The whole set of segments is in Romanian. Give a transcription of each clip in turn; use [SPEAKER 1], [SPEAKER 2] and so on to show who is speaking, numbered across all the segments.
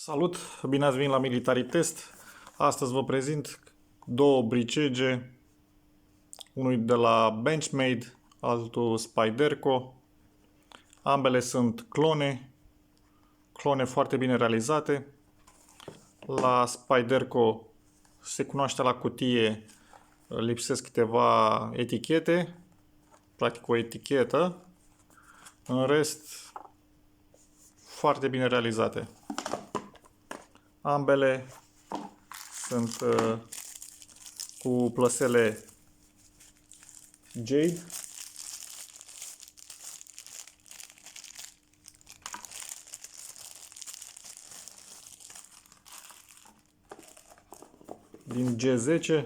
[SPEAKER 1] Salut! Bine ați venit la Military Test. Astăzi vă prezint două bricege, unul de la Benchmade, altul Spyderco. Ambele sunt clone foarte bine realizate. La Spyderco se cunoaște la cutie, lipsesc câteva etichete, practic o etichetă. În rest, foarte bine realizate. Ambele sunt cu plăsele Jade. Din G10.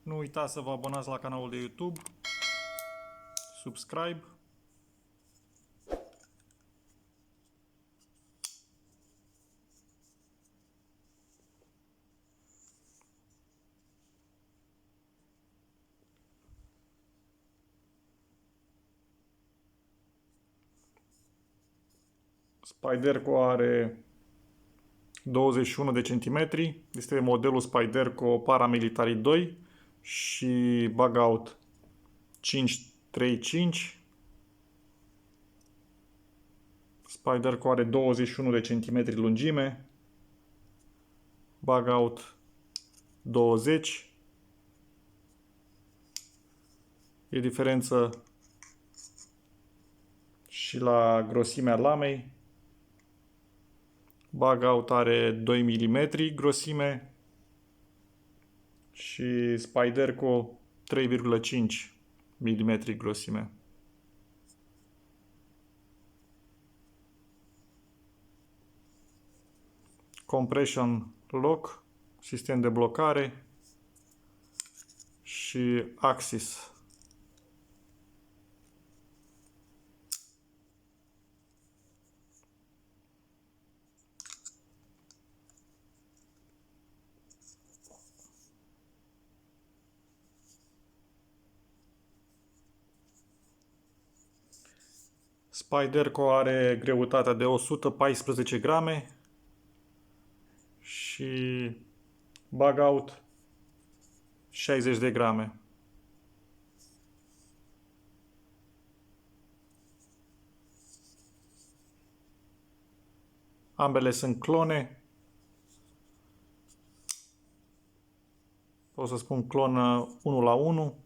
[SPEAKER 1] Nu uitați să vă abonați la canalul de YouTube, subscribe. Spyderco are 21 de centimetri. Este modelul Spyderco Paramilitary 2 și Bugout 535. Spyderco are 21 de centimetri lungime, Bugout 20. E diferență și la grosimea lamei. Bugout are 2 mm grosime și Spyderco 3,5 mm grosime. Compression lock, sistem de blocare și axis. Spyderco are greutatea de 114 grame și Bugout 60 de grame. Ambele sunt clone. Pot să spun clon 1 la 1.